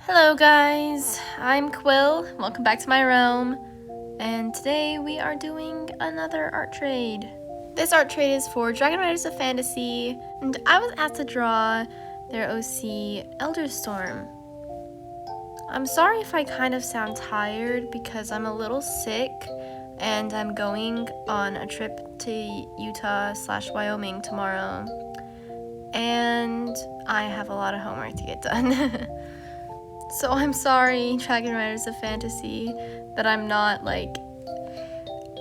Hello guys, I'm Quill, welcome back to my realm, and today we are doing another art trade. This art trade is for Dragon Riders of Fantasy, and I was asked to draw their OC, Elderstorm. I'm sorry if I kind of sound tired because I'm a little sick, and I'm going on a trip to Utah/Wyoming tomorrow, and I have a lot of homework to get done. So I'm sorry, Dragon Riders of Fantasy, that I'm not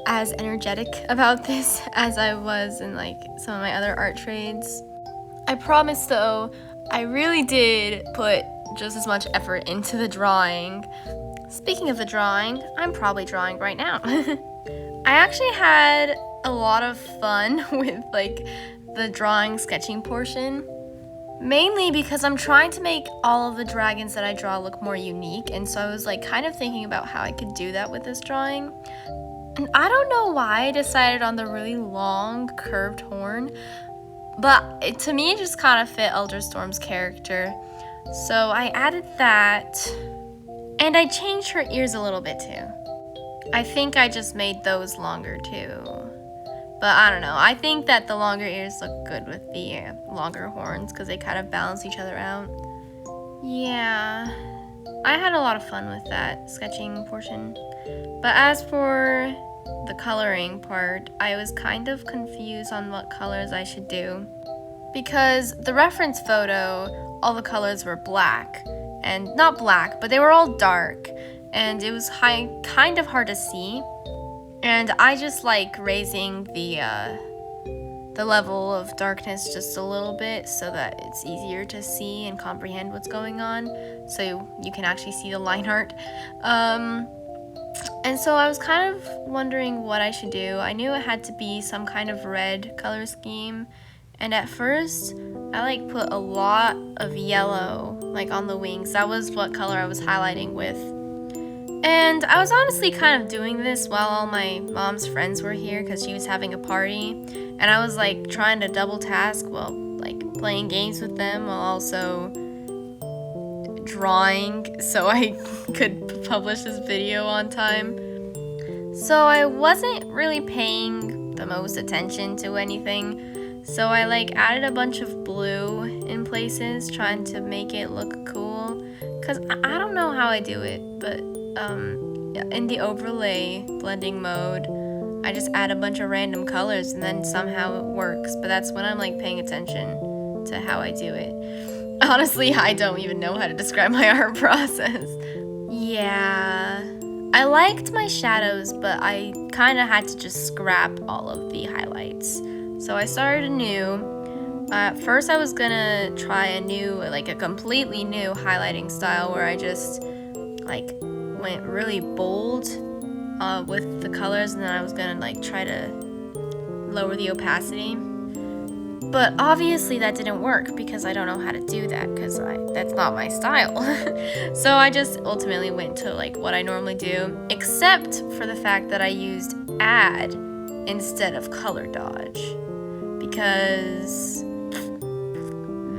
as energetic about this as I was in some of my other art trades. I promise though, I really did put just as much effort into the drawing. Speaking of the drawing, I'm probably drawing right now. I actually had a lot of fun with the drawing sketching portion. Mainly because I'm trying to make all of the dragons that I draw look more unique, and so I was kind of thinking about how I could do that with this drawing. And I don't know why I decided on the really long curved horn, but to me it just kind of fit Elderstorm's character. So I added that, and I changed her ears a little bit too. I think I just made those longer too. But I don't know, I think that the longer ears look good with the longer horns because they kind of balance each other out. Yeah, I had a lot of fun with that sketching portion. But as for the coloring part, I was kind of confused on what colors I should do. Because the reference photo, all the colors were black. And not black, but they were all dark. And it was kind of hard to see. And I just like raising the level of darkness just a little bit so that it's easier to see and comprehend what's going on, so you can actually see the line art. And so I was kind of wondering what I should do. I knew it had to be some kind of red color scheme, and at first I put a lot of yellow on the wings. That was what color I was highlighting with. And I was honestly kind of doing this while all my mom's friends were here because she was having a party. And I was trying to double task while playing games with them while also drawing so I could publish this video on time. So I wasn't really paying the most attention to anything. So I added a bunch of blue in places, trying to make it look cool. Because I don't know how I do it, but in the overlay blending mode, I just add a bunch of random colors and then somehow it works. But that's when I'm paying attention to how I do it. Honestly, I don't even know how to describe my art process. Yeah, I liked my shadows, but I kind of had to just scrap all of the highlights. So I started anew. At first I was gonna try a completely new highlighting style where I just went really bold with the colors, and then I was gonna try to lower the opacity. But obviously that didn't work because I don't know how to do that because that's not my style. So I just ultimately went to what I normally do, except for the fact that I used add instead of color dodge, because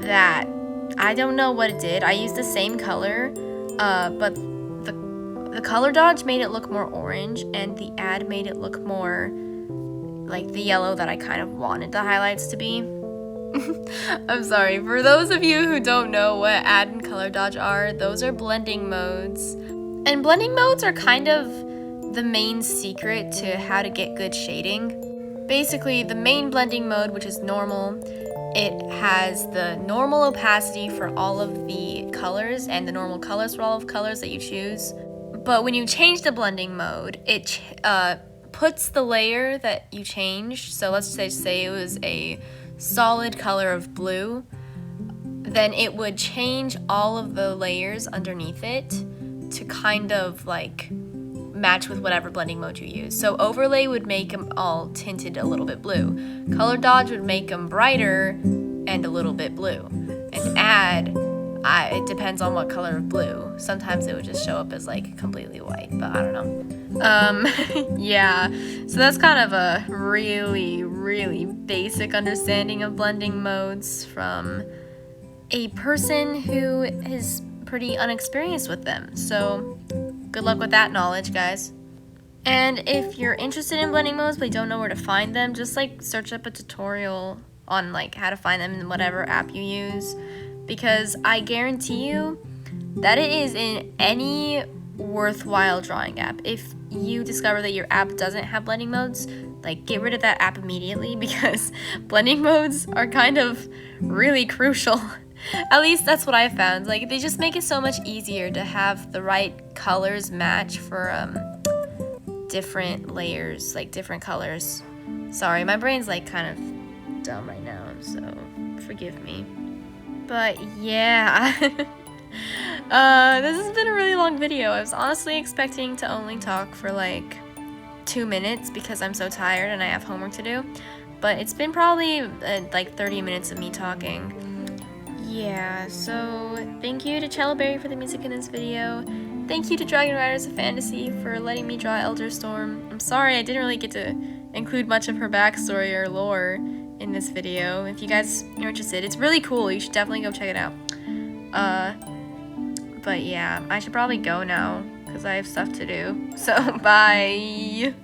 that, I don't know what it did. I used the same color, but the color dodge made it look more orange, and the add made it look more like the yellow that I kind of wanted the highlights to be. I'm sorry, for those of you who don't know what add and color dodge are, those are blending modes. And blending modes are kind of the main secret to how to get good shading. Basically, the main blending mode, which is normal, it has the normal opacity for all of the colors and the normal colors for all of colors that you choose. But when you change the blending mode, it puts the layer that you changed. So let's say it was a solid color of blue, then it would change all of the layers underneath it to kind of match with whatever blending mode you use. So overlay would make them all tinted a little bit blue. Color dodge would make them brighter and a little bit blue. And add, it depends on what color of blue. Sometimes it would just show up as completely white, but I don't know. Yeah, so that's kind of a really, really basic understanding of blending modes from a person who is pretty unexperienced with them. So good luck with that knowledge, guys. And if you're interested in blending modes but you don't know where to find them, just like search up a tutorial on like how to find them in whatever app you use, because I guarantee you that it is in any worthwhile drawing app. If you discover that your app doesn't have blending modes, like get rid of that app immediately, because blending modes are kind of really crucial. At least that's what I found. Like, they just make it so much easier to have the right colors match for different layers, like different colors. Sorry, my brain's like kind of dumb right now, so forgive me. But yeah, this has been a really long video. I was honestly expecting to only talk for like 2 minutes because I'm so tired and I have homework to do, but it's been probably like 30 minutes of me talking. Yeah, so thank you to Celloberry for the music in this video. Thank you to Dragon Riders of Fantasy for letting me draw Elder Storm. I'm sorry I didn't really get to include much of her backstory or lore in this video. If you guys are interested, it's really cool. You should definitely go check it out. But yeah, I should probably go now because I have stuff to do. So, bye!